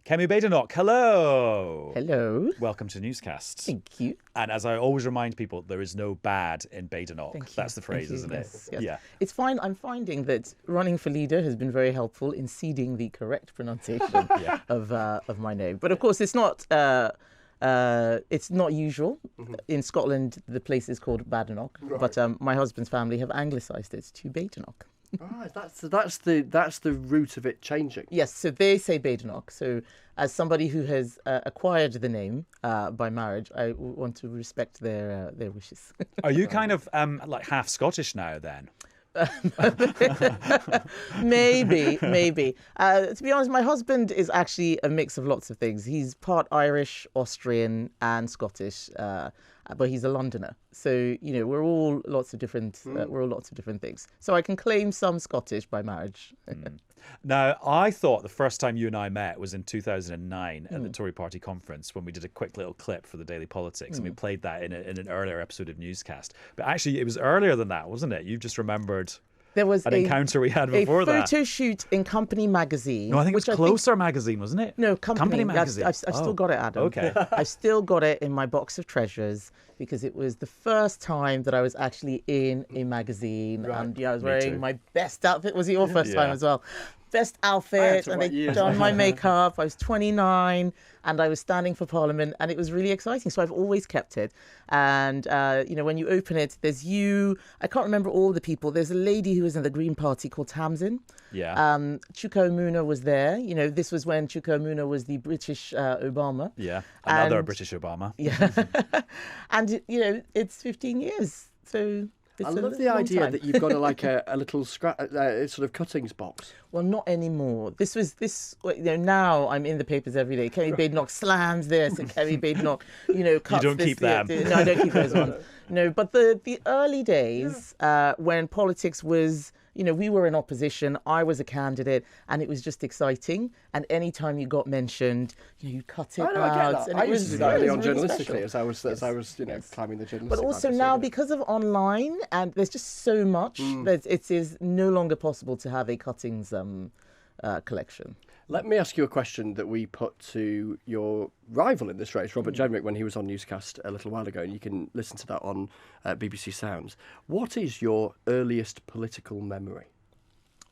Kemi Badenoch, hello. Hello. Welcome to Newscast. Thank you. And as I always remind people, there is no bad in Badenoch. Thank you. That's the phrase, isn't Yes, it? yes. Yeah. It's fine. I'm finding that running for leader has been very helpful in seeding the correct pronunciation of my name. But of course, it's not usual. In Scotland, the place is called Badenoch, but my husband's family have anglicised it to Badenoch. Right, that's the root of it changing. Yes, so they say Badenoch. So as somebody who has acquired the name by marriage, I want to respect their wishes. Are you kind of like half Scottish now then? Maybe. To be honest, my husband is actually a mix of lots of things. He's part Irish, Austrian, and Scottish, but he's a Londoner. So we're all lots of different. We're all lots of different things. So I can claim some Scottish by marriage. Now, I thought the first time you and I met was in 2009 at the Tory Party conference when we did a quick little clip for the Daily Politics, and we played that in an earlier episode of Newscast. But actually, it was earlier than that, wasn't it? You just remembered there was an encounter we had before that. A photo shoot in Company magazine. No, I think it was Closer magazine, wasn't it? No, Company magazine. I've still got it, Adam. Okay. I've still got it in my box of treasures because it was the first time that I was actually in a magazine. Right. And I was wearing my best outfit. Was it your first time as well? Best outfit, and they'd done my makeup. I was 29 and I was standing for Parliament, and it was really exciting. So I've always kept it. And, when you open it, there's you. I can't remember all the people. There's a lady who was in the Green Party called Tamsin. Yeah. Chuka Umunna was there. This was when Chuka Umunna was the British Obama. Yeah, another British Obama. Yeah. And, it's 15 years. So... I love the idea that you've got a little sort of cuttings box. Well, not anymore. Now I'm in the papers every day. Kemi Badenoch slams this, and Kemi Badenoch, cuts You don't this. keep them. No, I don't keep those ones. No, but the early days when politics was, we were in opposition. I was a candidate, and it was just exciting. And any time you got mentioned, you cut it out. I get that. And I used to do that early on really journalistically as I was climbing the journalistic. But also now, because of online, and there's just so much, that it is no longer possible to have a cuttings collection. Let me ask you a question that we put to your rival in this race, Robert Jenrick, when he was on Newscast a little while ago, and you can listen to that on BBC Sounds. What is your earliest political memory?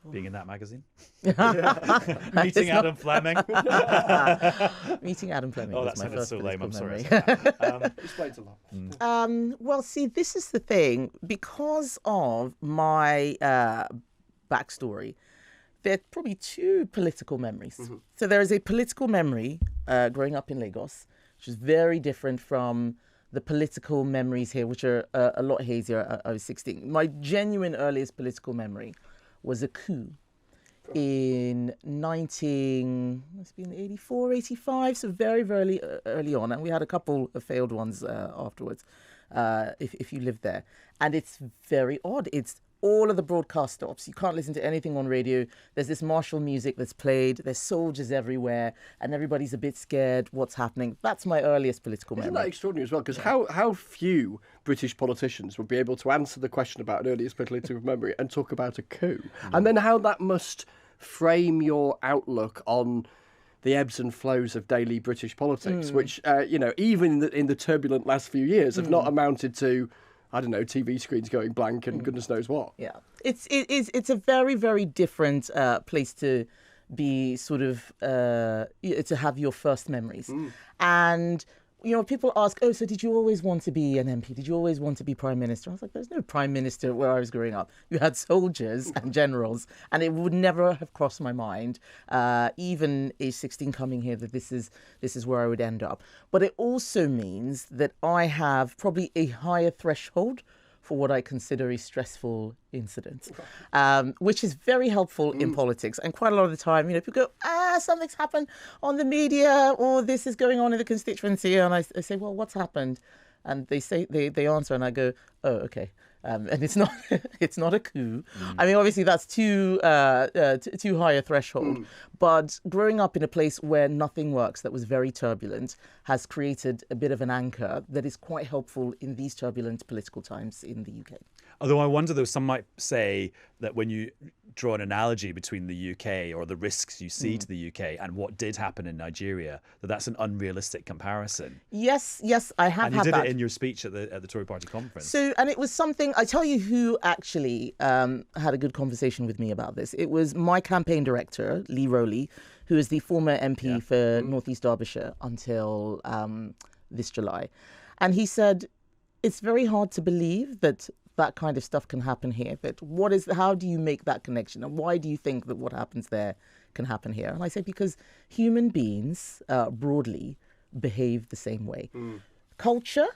Being in that magazine? Meeting Adam Fleming? Meeting Adam Fleming. Oh, that sounded so lame. I'm sorry. Explains a lot. Well, see, this is the thing. Because of my backstory, there are probably two political memories. So there is a political memory growing up in Lagos, which is very different from the political memories here, which are a lot hazier. I was 16. My genuine earliest political memory was a coup in 1984, 85, so very, very early on. And we had a couple of failed ones afterwards, if you lived there. And it's very odd. It's all of the broadcast stops. You can't listen to anything on radio. There's this martial music that's played. There's soldiers everywhere, and everybody's a bit scared. What's happening? That's my earliest political memory. Isn't that extraordinary as well? Because how few British politicians would be able to answer the question about an earliest political memory and talk about a coup, and then how that must frame your outlook on the ebbs and flows of daily British politics, which even in the turbulent last few years have not amounted to, I don't know, TV screens going blank and goodness knows what. Yeah, it's a very, very different place to be sort of to have your first memories. And people ask, oh, so did you always want to be an MP? Did you always want to be Prime Minister? I was like, there's no Prime Minister where I was growing up. You had soldiers and generals, and it would never have crossed my mind, even age 16 coming here, that this is where I would end up. But it also means that I have probably a higher threshold for what I consider a stressful incident, which is very helpful in politics. And quite a lot of the time, people go, something's happened on the media, or this is going on in the constituency. And I say, well, what's happened? And they say, they answer, and I go, oh, okay. And it's not a coup. I mean, obviously that's too high a threshold. But growing up in a place where nothing works, that was very turbulent, has created a bit of an anchor that is quite helpful in these turbulent political times in the UK. Although I wonder, though, some might say that when you draw an analogy between the UK or the risks you see to the UK and what did happen in Nigeria, that's an unrealistic comparison. Yes, I have and had you did that. it in your speech at the Tory Party conference. So, and it was something, I tell you who actually had a good conversation with me about this. It was my campaign director, Lee Rowley, who is the former MP for North East Derbyshire until this July. And he said, it's very hard to believe that kind of stuff can happen here. But how do you make that connection? And why do you think that what happens there can happen here? And I said, because human beings broadly behave the same way. Culture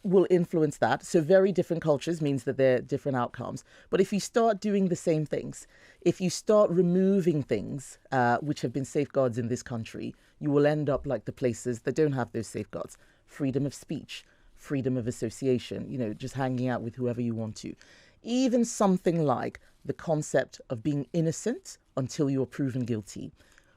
will influence that. So very different cultures means that there are different outcomes. But if you start doing the same things, if you start removing things which have been safeguards in this country, you will end up like the places that don't have those safeguards. Freedom of speech, freedom of association, just hanging out with whoever you want to. Even something like the concept of being innocent until you're proven guilty.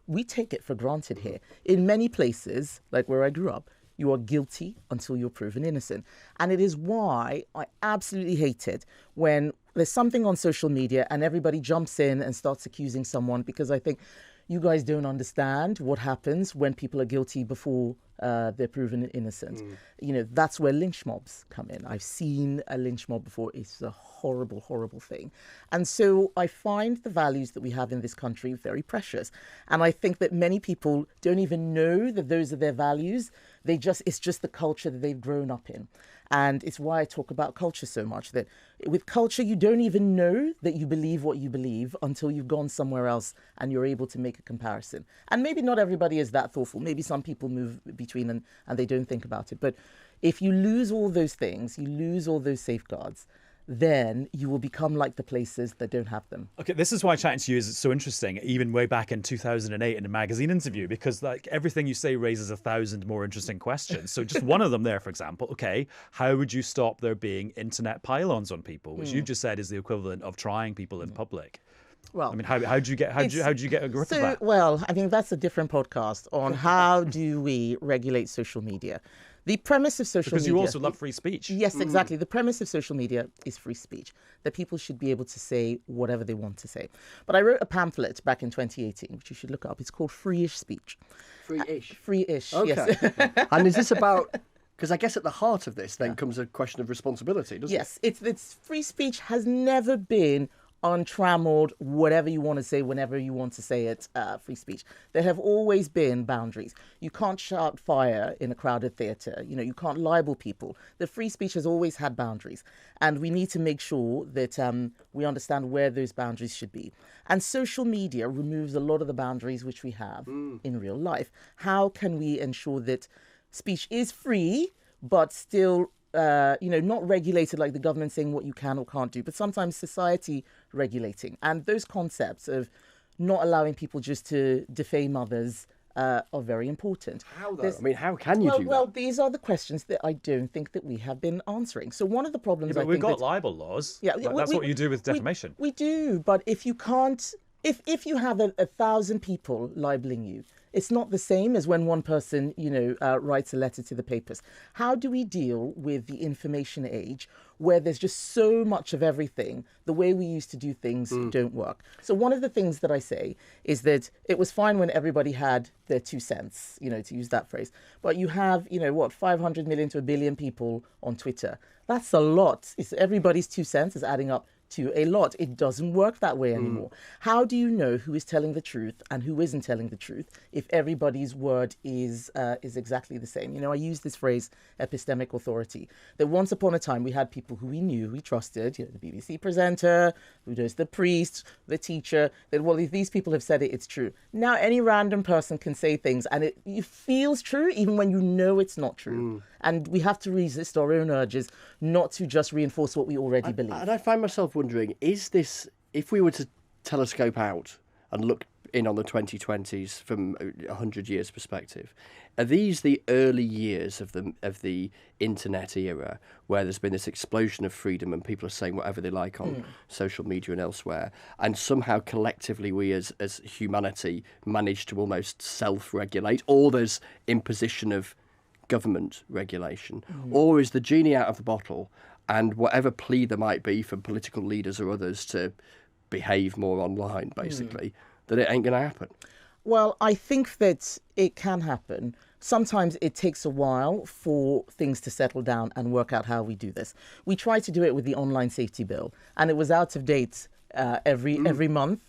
We take it for granted here. In many places, like where I grew up, you are guilty until you're proven innocent. And it is why I absolutely hate it when there's something on social media and everybody jumps in and starts accusing someone, because I think you guys don't understand what happens when people are guilty before they're proven innocent. That's where lynch mobs come in. I've seen a lynch mob before. It's a horrible, horrible thing. And so I find the values that we have in this country very precious. And I think that many people don't even know that those are their values. It's just the culture that they've grown up in. And it's why I talk about culture so much, that with culture, you don't even know that you believe what you believe until you've gone somewhere else and you're able to make a comparison. And maybe not everybody is that thoughtful. Maybe some people move between and they don't think about it. But if you lose all those things, you lose all those safeguards, then you will become like the places that don't have them. Okay, this is why chatting to you is so interesting, even way back in 2008 in a magazine interview, because like everything you say raises 1,000 more interesting questions. So just one of them there, for example, okay, how would you stop there being internet pylons on people, which you just said is the equivalent of trying people in public? Well, I mean, how do you get a grip of that? Well, I think that's a different podcast on how do we regulate social media. The premise of social media... Because you also love free speech. Yes, exactly. The premise of social media is free speech, that people should be able to say whatever they want to say. But I wrote a pamphlet back in 2018, which you should look up. It's called Free-ish Speech. Free-ish? Free-ish, okay. Yes. And is this about... Because I guess at the heart of this then comes a question of responsibility, doesn't it? Yes, it's free speech has never been untrammeled, whatever you want to say, whenever you want to say it, free speech. There have always been boundaries. You can't shout fire in a crowded theatre. You can't libel people. The free speech has always had boundaries. And we need to make sure that we understand where those boundaries should be. And social media removes a lot of the boundaries which we have in real life. How can we ensure that speech is free, but still not regulated like the government saying what you can or can't do, but sometimes society regulating. And those concepts of not allowing people just to defame others are very important. How though? How can you do that? Well, these are the questions that I don't think that we have been answering. So one of the problems But we've got libel laws. Yeah, that's what you do with defamation. We do, but if you can't, if you have 1,000 people libeling you, it's not the same as when one person, writes a letter to the papers. How do we deal with the information age where there's just so much of everything? The way we used to do things don't work. So one of the things that I say is that it was fine when everybody had their 2 cents, to use that phrase. But you have, 500 million to 1 billion people on Twitter. That's a lot. Everybody's 2 cents is adding up to a lot. It doesn't work that way anymore. How do you know who is telling the truth and who isn't telling the truth if everybody's word is exactly the same? I use this phrase, epistemic authority, that once upon a time we had people who we knew, we trusted, the BBC presenter, who does the priest, the teacher, that, well, if these people have said it, it's true. Now any random person can say things and it feels true even when you know it's not true. And we have to resist our own urges not to just reinforce what we already believe. And I find myself wondering, is this, if we were to telescope out and look in on the 2020s from 100 years perspective, are these the early years of the internet era where there's been this explosion of freedom and people are saying whatever they like on social media and elsewhere, and somehow collectively we as humanity manage to almost self-regulate, or there's imposition of government regulation, or is the genie out of the bottle and whatever plea there might be from political leaders or others to behave more online, basically, that it ain't going to happen? Well, I think that it can happen. Sometimes it takes a while for things to settle down and work out how we do this. We tried to do it with the online safety bill, and it was out of date every month.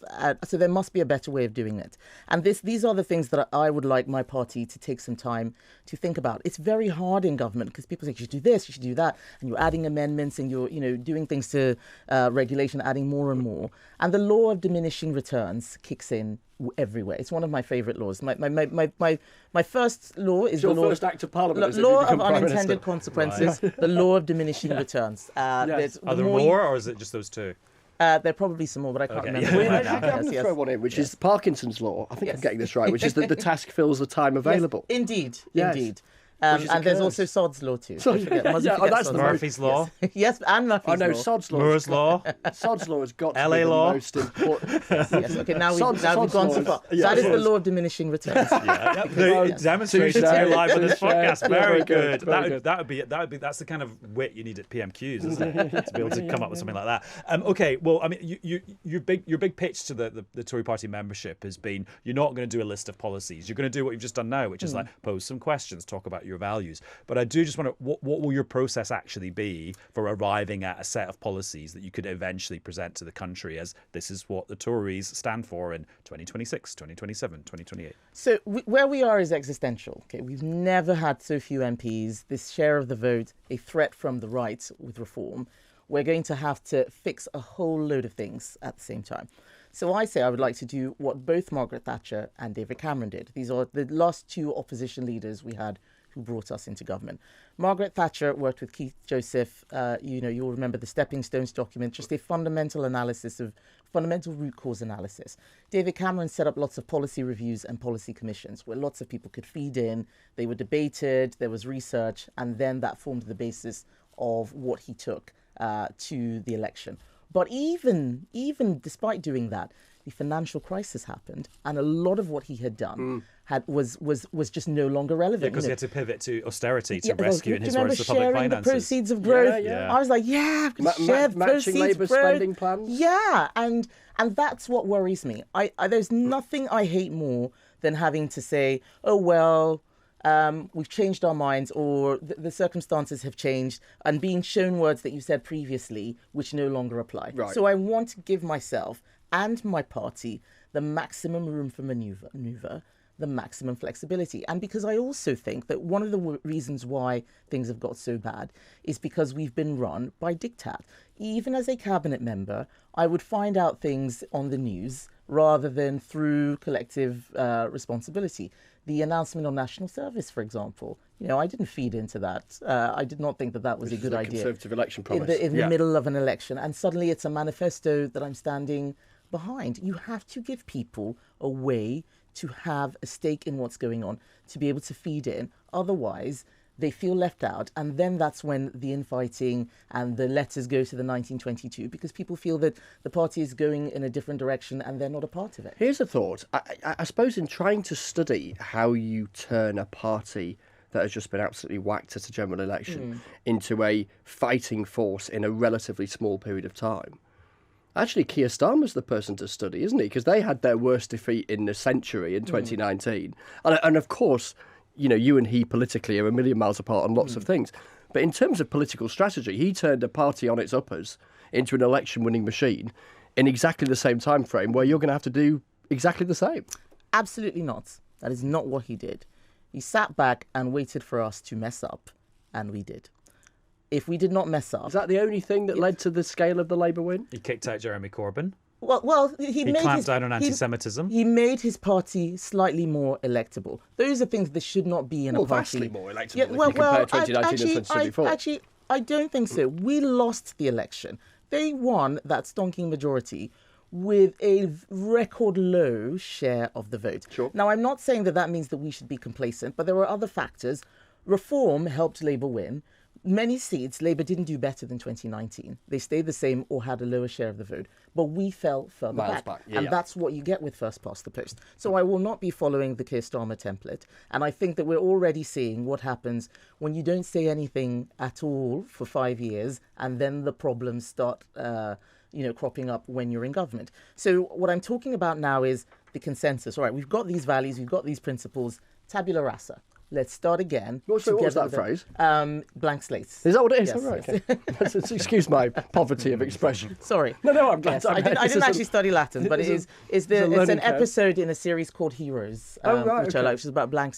So there must be a better way of doing it. And these are the things that I would like my party to take some time to think about. It's very hard in government because people say you should do this, you should do that, and you're adding amendments and you're doing things to regulation, adding more and more. And the law of diminishing returns kicks in everywhere. It's one of my favourite laws. My first law is your the law first act of parliament. Law of unintended consequences. Right. The law of diminishing returns. Yes. Are there more, or is it just those two? There are probably some more, but I can't remember. I'm going to throw one in, which is Parkinson's law. I think I'm getting this right, which is that the task fills the time available. Yes, indeed. And there's also Sod's law too. That's Murphy's law. Yes, and Murphy's law. I know Sod's law. Moore's law. Sod's law has got to LA be the law. most important. Yes. Okay. Now we've gone too far. That is the law of diminishing returns. Demonstration live on this podcast. Very good. That's the kind of wit you need at PMQs, isn't it? To be able to come up with something like that. Okay. Well, I mean, your big pitch to the Tory Party membership has been you're not going to do a list of policies. You're going to do what you've just done now, which is like pose some questions, talk about your values. But I do just want to, what will your process actually be for arriving at a set of policies that you could eventually present to the country as this is what the Tories stand for in 2026, 2027, 2028? So where we are is existential. Okay, we've never had so few MPs, this share of the vote, a threat from the right with reform. We're going to have to fix a whole load of things at the same time. So I say I would like to do what both Margaret Thatcher and David Cameron did. These are the last two opposition leaders we had who brought us into government. Margaret Thatcher worked with Keith Joseph. You'll remember the Stepping Stones document, just a fundamental root cause analysis. David Cameron set up lots of policy reviews and policy commissions where lots of people could feed in. They were debated, there was research, and then that formed the basis of what he took to the election. But even despite doing that, the financial crisis happened, and a lot of what he had done was just no longer relevant. Yeah, because he had to pivot to austerity to rescue, in his words, the public finances. The proceeds of growth. Yeah. I was like, share the proceeds Labour's spending plans. Yeah, and that's what worries me. There's nothing I hate more than having to say, oh well, we've changed our minds, or the circumstances have changed, and being shown words that you said previously which no longer apply. Right. So I want to give myself and my party the maximum room for maneuver, the maximum flexibility. And because I also think that one of the reasons why things have got so bad is because we've been run by diktat. Even as a cabinet member, I would find out things on the news rather than through collective responsibility. The announcement on national service, for example, I didn't feed into that. I did not think that was a good idea. Conservative election promise. In the middle of an election. And suddenly it's a manifesto that I'm standing behind. You have to give people a way to have a stake in what's going on, to be able to feed in. Otherwise, they feel left out. And then that's when the infighting and the letters go to the 1922, because people feel that the party is going in a different direction and they're not a part of it. Here's a thought. I suppose in trying to study how you turn a party that has just been absolutely whacked at a general election into a fighting force in a relatively small period of time, actually, Keir Starmer's the person to study, isn't he? Because they had their worst defeat in a century in 2019. And of course, you and he politically are a million miles apart on lots of things. But in terms of political strategy, he turned a party on its uppers into an election-winning machine in exactly the same time frame where you're going to have to do exactly the same. Absolutely not. That is not what he did. He sat back and waited for us to mess up, and we did. If we did not mess up... Is that the only thing that led to the scale of the Labour win? He kicked out Jeremy Corbyn. Well, he clamped down on anti-Semitism. He made his party slightly more electable. Those are things that should not be in a party. Vastly more electable if you compare 2019 and 2024. Actually, I don't think so. We lost the election. They won that stonking majority with a record low share of the vote. Sure. Now, I'm not saying that means that we should be complacent, but there were other factors. Reform helped Labour win. many seats, Labour didn't do better than 2019. They stayed the same or had a lower share of the vote. But we fell further Miles back. back. And that's what you get with first past the post. So I will not be following the Keir Starmer template. And I think that we're already seeing what happens when you don't say anything at all for 5 years and then the problems start cropping up when you're in government. So what I'm talking about now is the consensus. All right, we've got these values, we've got these principles, tabula rasa. Let's start again. What was that phrase? Blank slates. Is that what it is? Yes, Oh, right, yes. okay. Excuse my poverty of expression. Sorry. No, I'm glad. Yes, I didn't actually study Latin, but it's an episode in a series called Heroes, which I like, which is about blank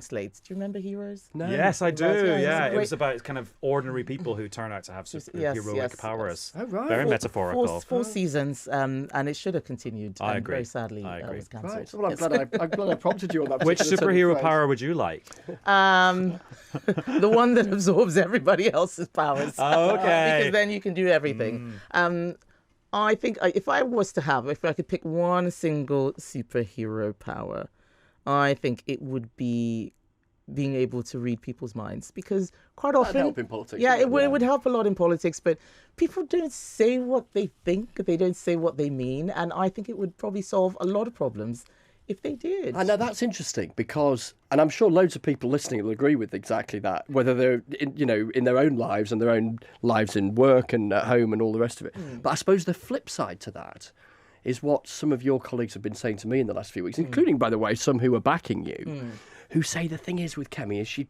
slates. Do you remember Heroes? No. Yes, I do. Yeah, It was about kind of ordinary people who turn out to have heroic powers. Oh, right. Very metaphorical. Four seasons, and it should have continued. I agree. Very sadly, I agree. was cancelled. Right. Well, I'm glad I prompted you on that. Which particular superhero phrase. power would you like? The one that absorbs everybody else's powers. Oh, okay. Because then you can do everything. I think if I could pick one single superhero power, I think it would be being able to read people's minds, because quite often That'd help in politics. yeah, it would help a lot in politics, but people don't say what they think, they don't say what they mean, and I think it would probably solve a lot of problems if they did. I know that's interesting because, and I'm sure loads of people listening will agree with exactly that, whether they're in their own lives and their own lives in work and at home and all the rest of it. But I suppose the flip side to that is what some of your colleagues have been saying to me in the last few weeks, including, by the way, some who are backing you, who say the thing is with Kemi is she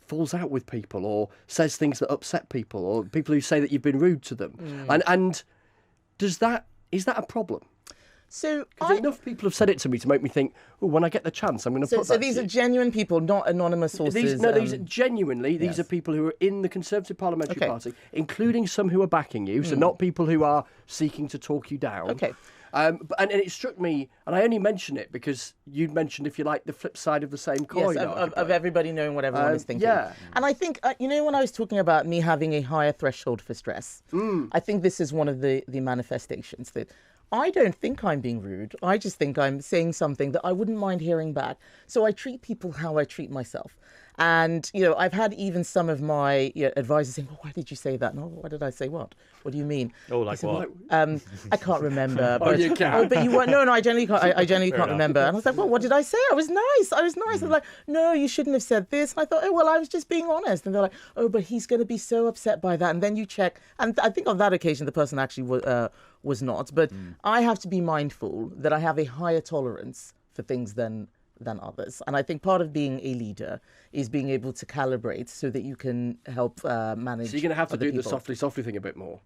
falls out with people or says things that upset people, or people who say that you've been rude to them. And is that a problem? So enough people have said it to me to make me think, oh, when I get the chance, I'm going to put that. So these are genuine people, not anonymous sources. These are genuinely. These are people who are in the Conservative Parliamentary Party, including some who are backing you. So not people who are seeking to talk you down. Okay. And it struck me, and I only mention it because you'd mentioned, if you like, the flip side of the same coin. Yes, of everybody knowing what everyone is thinking. Yeah. And I think, when I was talking about me having a higher threshold for stress, I think this is one of the manifestations that I don't think I'm being rude. I just think I'm saying something that I wouldn't mind hearing back. So I treat people how I treat myself. And, I've had even some of my advisors saying, why did you say that? No, why did I say what? What do you mean? Oh, like what? I can't remember. But, you can. But you weren't. No, I generally can't. I generally can't remember. And I was like, well, what did I say? I was nice. I was like, no, you shouldn't have said this. And I thought, I was just being honest. And they're like, but he's going to be so upset by that. And then you check. And I think on that occasion, the person actually was not. But I have to be mindful that I have a higher tolerance for things than others. And I think part of being a leader is being able to calibrate so that you can help manage. So you're going to have to do people. the softly thing a bit more.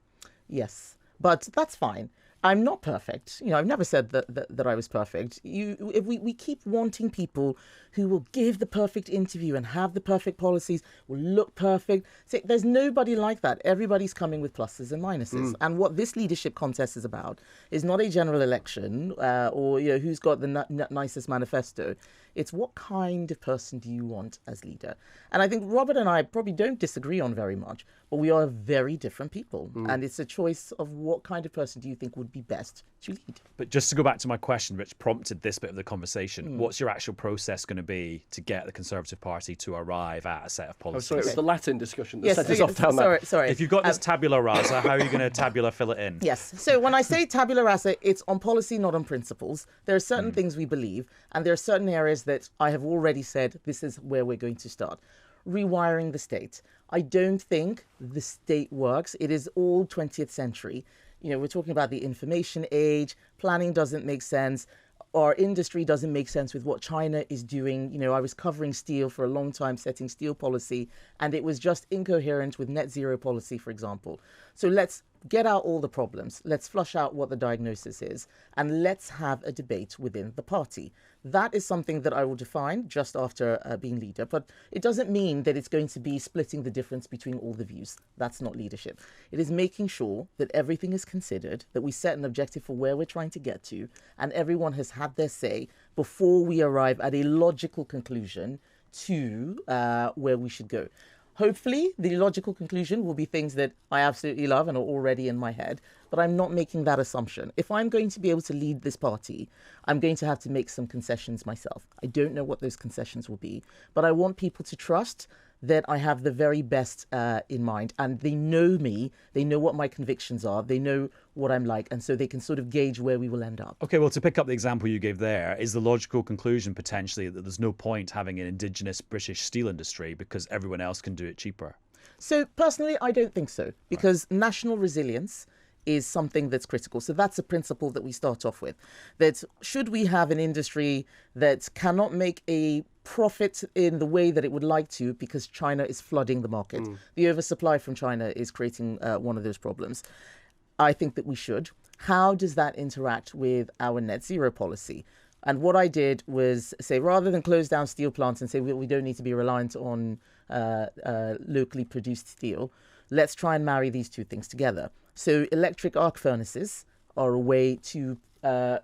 Yes, but that's fine. I'm not perfect. I've never said that I was perfect. If we keep wanting people who will give the perfect interview and have the perfect policies, will look perfect. So there's nobody like that. Everybody's coming with pluses and minuses. And what this leadership contest is about is not a general election or who's got the nicest manifesto. It's what kind of person do you want as leader? And I think Robert and I probably don't disagree on very much, but we are very different people. And it's a choice of what kind of person do you think would be best to lead. But just to go back to my question, which prompted this bit of the conversation, what's your actual process going to be to get the Conservative Party to arrive at a set of policies? Oh, sorry, it was the Latin discussion that set us off down there. Sorry. If you've got this tabula rasa, how are you going to tabula fill it in? Yes. So when I say tabula rasa, it's on policy, not on principles. There are certain things we believe, and there are certain areas that I have already said this is where we're going to start. Rewiring the state. I don't think the state works. It is all 20th century. We're talking about the information age. Planning doesn't make sense. Our industry doesn't make sense with what China is doing. I was covering steel for a long time, setting steel policy, and it was just incoherent with net zero policy, for example. So let's get out all the problems. Let's flush out what the diagnosis is, and let's have a debate within the party. That is something that I will define just after being leader. But it doesn't mean that it's going to be splitting the difference between all the views. That's not leadership. It is making sure that everything is considered, that we set an objective for where we're trying to get to, and everyone has had their say before we arrive at a logical conclusion to where we should go. Hopefully, the logical conclusion will be things that I absolutely love and are already in my head. but I'm not making that assumption. If I'm going to be able to lead this party, I'm going to have to make some concessions myself. I don't know what those concessions will be, but I want people to trust that I have the very best in mind, and they know me, they know what my convictions are, they know what I'm like, and so they can sort of gauge where we will end up. Okay, well, to pick up the example you gave there, is the logical conclusion potentially that there's no point having an indigenous British steel industry because everyone else can do it cheaper? So personally, I don't think so, because national resilience is something that's critical. So that's a principle that we start off with, that should we have an industry that cannot make a profit in the way that it would like to because China is flooding the market. The oversupply from China is creating one of those problems. I think that we should. How does that interact with our net zero policy? And what I did was say, rather than close down steel plants and say we don't need to be reliant on locally produced steel, let's try and marry these two things together. So electric arc furnaces are a way to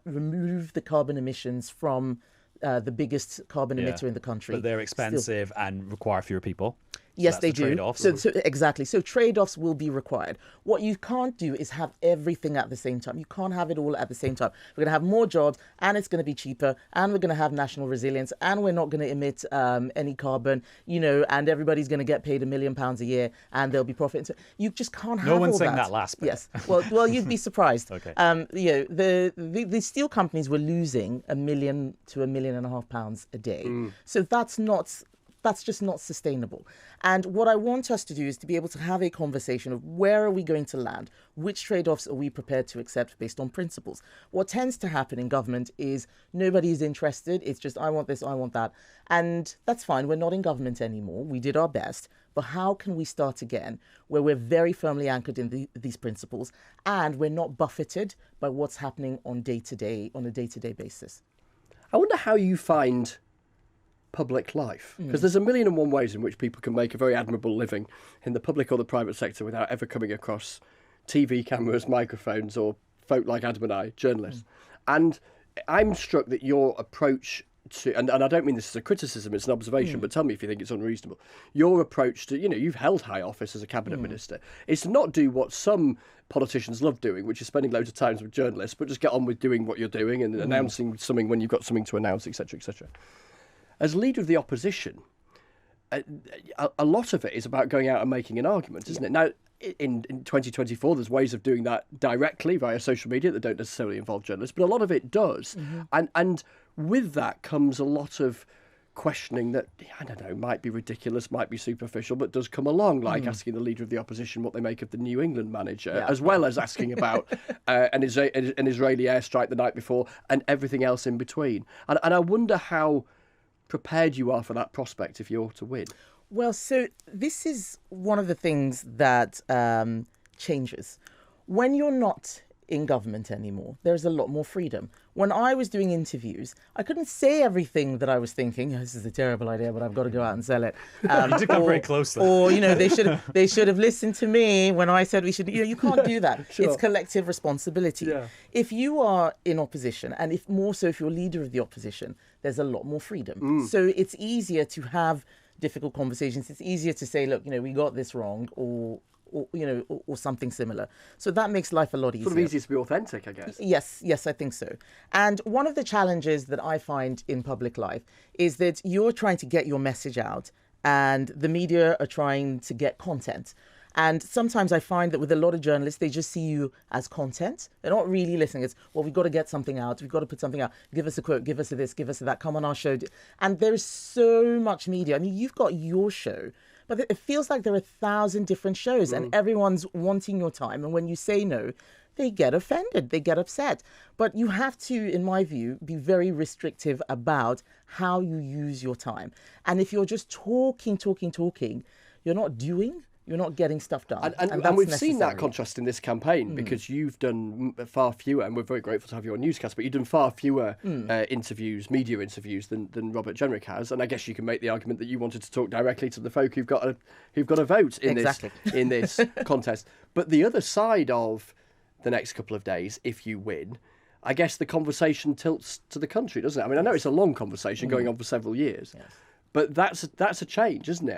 remove the carbon emissions from the biggest carbon emitter in the country. But they're expensive and require fewer people. Yes, they do. Trade-offs. So exactly. So trade-offs will be required. What you can't do is have everything at the same time. You can't have it all at the same time. We're going to have more jobs, and it's going to be cheaper, and we're going to have national resilience, and we're not going to emit any carbon, and everybody's going to get paid £1 million a year, and there'll be profit. So you just can't have all that. No one's saying that last bit. Yes. Well, you'd be surprised. Okay. The steel companies were losing £1 million to £1.5 million a day. So that's just not sustainable. And what I want us to do is to be able to have a conversation of where are we going to land? Which trade-offs are we prepared to accept based on principles? What tends to happen in government is nobody's interested. It's just, I want this, I want that. And that's fine. We're not in government anymore. We did our best. But how can we start again where we're very firmly anchored in these principles and we're not buffeted by what's happening on a day-to-day basis? I wonder how you find public life, because there's 1,000,001 ways in which people can make a very admirable living in the public or the private sector without ever coming across TV cameras, microphones, or folk like Adam and I, journalists. And I'm struck that your approach to, and I don't mean this as a criticism, it's an observation, but tell me if you think it's unreasonable. Your approach to, you've held high office as a cabinet minister, is to not do what some politicians love doing, which is spending loads of time with journalists, but just get on with doing what you're doing and announcing something when you've got something to announce, etc., etc. As leader of the opposition, a lot of it is about going out and making an argument, isn't it? Now, in 2024, there's ways of doing that directly via social media that don't necessarily involve journalists, but a lot of it does. And with that comes a lot of questioning that, I don't know, might be ridiculous, might be superficial, but does come along, like asking the leader of the opposition what they make of the New England manager, as well as asking about an Israeli airstrike the night before and everything else in between. And I wonder how prepared you are for that prospect if you're to win. Well, so this is one of the things that changes. When you're not in government anymore, there's a lot more freedom. When I was doing interviews, I couldn't say everything that I was thinking. This is a terrible idea, but I've got to go out and sell it. You did come very closely. Or they should have listened to me when I said we should. You can't do that. Sure. It's collective responsibility. Yeah. If you are in opposition, and if you're leader of the opposition, there's a lot more freedom. So it's easier to have difficult conversations. It's easier to say, look, we got this wrong, or something similar. So that makes life a lot easier. Sort of easier to be authentic, I guess. Yes, I think so. And one of the challenges that I find in public life is that you're trying to get your message out and the media are trying to get content. And sometimes I find that with a lot of journalists, they just see you as content. They're not really listening. It's, we've got to get something out. We've got to put something out. Give us a quote. Give us a this. Give us a that. Come on our show. And there's so much media. I mean, you've got your show, but it feels like there are 1,000 different shows and everyone's wanting your time. And when you say no, they get offended. They get upset. But you have to, in my view, be very restrictive about how you use your time. And if you're just talking, you're not doing. You're not getting stuff done. And we've seen that contrast in this campaign because you've done far fewer, and we're very grateful to have you on Newscast, but you've done far fewer media interviews than Robert Jenrick has. And I guess you can make the argument that you wanted to talk directly to the folk who've got a vote in this contest. But the other side of the next couple of days, if you win, I guess the conversation tilts to the country, doesn't it? I mean, I know it's a long conversation going on for several years. Yes. But that's a change, isn't it?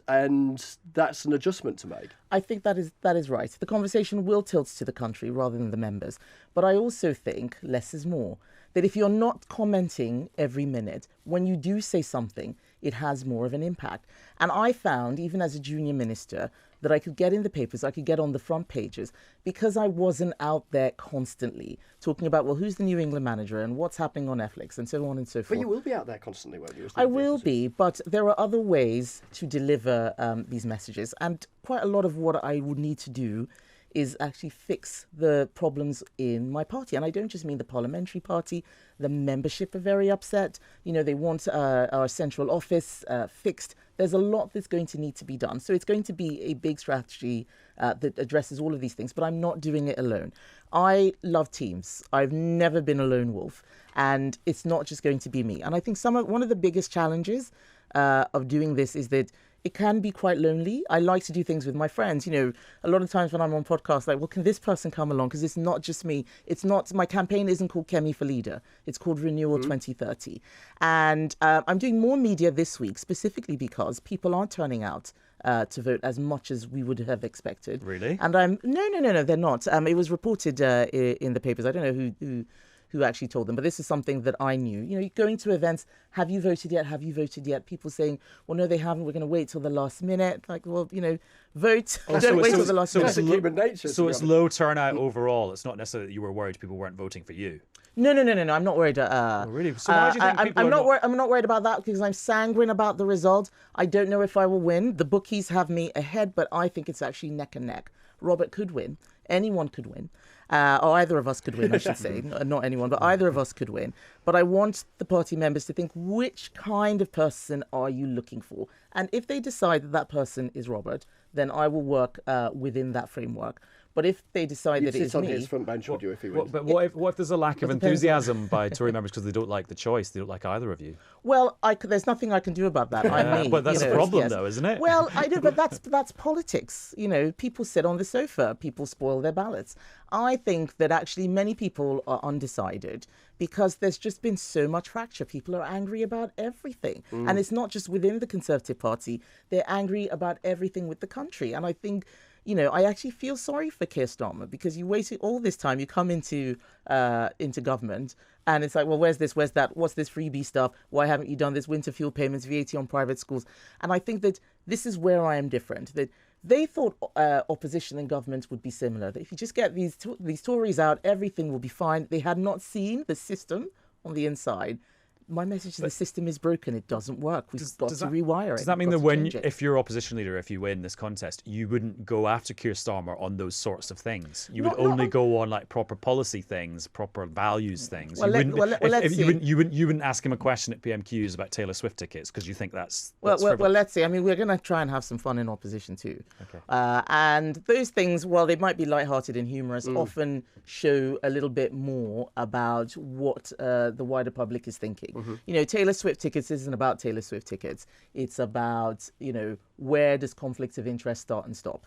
And that's an adjustment to make. I think that is right. The conversation will tilt to the country rather than the members. But I also think less is more. That if you're not commenting every minute, when you do say something, it has more of an impact. And I found, even as a junior minister, that I could get in the papers, I could get on the front pages, because I wasn't out there constantly talking about, well, who's the New England manager and what's happening on Netflix and so on and so forth. But you will be out there constantly, won't you? I will be, but there are other ways to deliver these messages. And quite a lot of what I would need to do is actually fix the problems in my party. And I don't just mean the parliamentary party. The membership are very upset. You know, they want our central office fixed. There's a lot that's going to need to be done. So it's going to be a big strategy that addresses all of these things, but I'm not doing it alone. I love teams. I've never been a lone wolf, and it's not just going to be me. And I think one of the biggest challenges of doing this is that it can be quite lonely. I like to do things with my friends. You know, a lot of times when I'm on podcasts, like, well, can this person come along? Because it's not just me. It's not, my campaign isn't called Kemi for Leader. It's called Renewal 2030. And I'm doing more media this week, specifically because people aren't turning out to vote as much as we would have expected. Really? And no, they're not. It was reported in the papers. I don't know who actually told them, but this is something that I knew. You know, going to events, have you voted yet? Have you voted yet? People saying, well, no, they haven't. We're going to wait till the last minute. Like, well, you know, vote. Don't wait till the last minute. It's human nature. So it's low turnout overall. It's not necessarily that you were worried people weren't voting for you. No. I'm not worried. Really? So why do you think people I'm not worried about that because I'm sanguine about the result. I don't know if I will win. The bookies have me ahead, but I think it's actually neck and neck. Robert could win. Anyone could win. Or either of us could win, I should say. Not anyone, but either of us could win. But I want the party members to think, which kind of person are you looking for? And if they decide that person is Robert, then I will work within that framework. But if they decide that it is me... You'd sit on his front bench, would you, if he wins? But what if there's a lack of enthusiasm by Tory members because they don't like the choice? They don't like either of you? Well, there's nothing I can do about that. I'm me. But that's a problem, though, isn't it? Well, I do, but that's politics. You know, people sit on the sofa. People spoil their ballots. I think that actually many people are undecided because there's just been so much fracture. People are angry about everything. And it's not just within the Conservative Party. They're angry about everything with the country. And I think... You know, I actually feel sorry for Keir Starmer because you waited all this time. You come into government and it's like, well, where's this? Where's that? What's this freebie stuff? Why haven't you done this? Winter fuel payments, VAT on private schools. And I think that this is where I am different. That they thought opposition and government would be similar. That if you just get these Tories out, everything will be fine. They had not seen the system on the inside. My message is the system is broken. It doesn't work. We've got to rewire it. Does that mean that if you're opposition leader, if you win this contest, you wouldn't go after Keir Starmer on those sorts of things? You would only go on like proper policy things, proper values things. You wouldn't ask him a question at PMQs about Taylor Swift tickets because you think that's well, let's see. I mean, we're going to try and have some fun in opposition too. Okay. And those things, while they might be lighthearted and humorous, often show a little bit more about what the wider public is thinking. You know, Taylor Swift tickets isn't about Taylor Swift tickets. It's about, you know, where does conflicts of interest start and stop?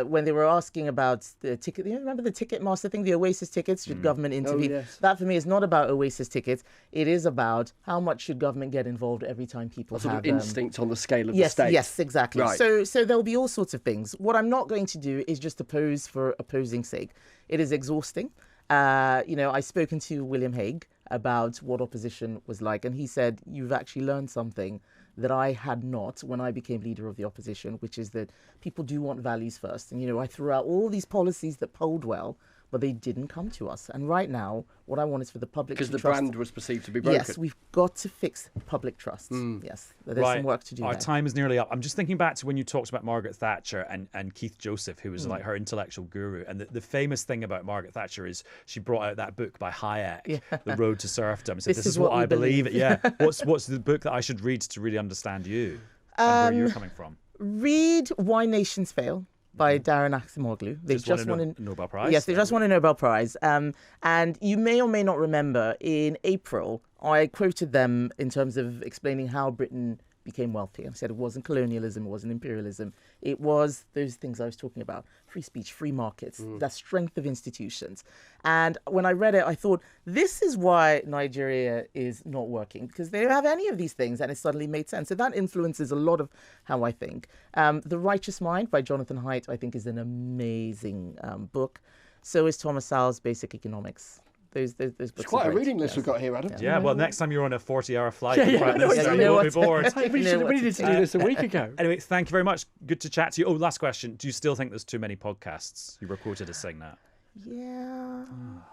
When they were asking about the ticket, you remember the Ticketmaster thing, the Oasis tickets, should government intervene? Oh, yes. That for me is not about Oasis tickets. It is about how much should government get involved every time people have... Sort of instinct on the scale of the state. Yes, exactly. Right. So there'll be all sorts of things. What I'm not going to do is just oppose for opposing's sake. It is exhausting. You know, I've spoken to William Hague about what opposition was like, and he said, you've actually learned something that I had not when I became leader of the opposition, which is that people do want values first. And, you know, I threw out all these policies that polled well, but they didn't come to us. And right now, what I want is for the public to trust... Because the brand was perceived to be broken. Yes, we've got to fix public trust. Yes, there's some work to do Our there. time is nearly up. I'm just thinking back to when you talked about Margaret Thatcher and Keith Joseph, who was like her intellectual guru. And the famous thing about Margaret Thatcher is she brought out that book by Hayek, The Road to Serfdom. Said, this is what I believe. Yeah. What's the book that I should read to really understand you and where you're coming from? Read Why Nations Fail by Darren Acemoglu. They just won a Nobel Prize. Yes, they just won a Nobel Prize. And you may or may not remember, in April, I quoted them in terms of explaining how Britain became wealthy. I said it wasn't colonialism, it wasn't imperialism. It was those things I was talking about: free speech, free markets, the strength of institutions. And when I read it, I thought, this is why Nigeria is not working, because they don't have any of these things, and it suddenly made sense. So that influences a lot of how I think. The Righteous Mind by Jonathan Haidt, I think, is an amazing book. So is Thomas Sowell's Basic Economics. Those books It's quite are a great. reading list we've got here, Adam. Yeah, well, next time you're on a 40-hour flight, Yeah, you won't be bored. We needed to do this a week ago. Anyway, thank you very much. Good to chat to you. Oh, last question. Do you still think there's too many podcasts? You were quoted as saying that. Yeah.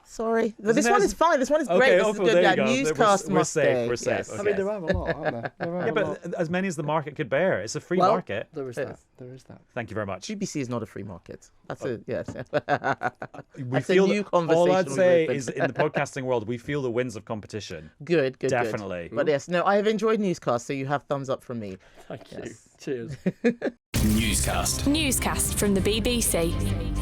Sorry. But this one is fine. This one is great. This is good. there Yeah, you go. Newscast We're must safe. stay. We're safe. Yes. Okay. I mean, there are a lot, aren't there? Yeah, but as many as the market could bear. It's a free market. There is that. There is that. Thank you very much. BBC is not a free market. That's a yes. We That's feel a new that, all I'd conversation say we've is in the podcasting world, we feel the winds of competition. Good. Definitely. But yes, no, I have enjoyed Newscast, so you have thumbs up from me. Thank you. Yes. Cheers. Newscast from the BBC.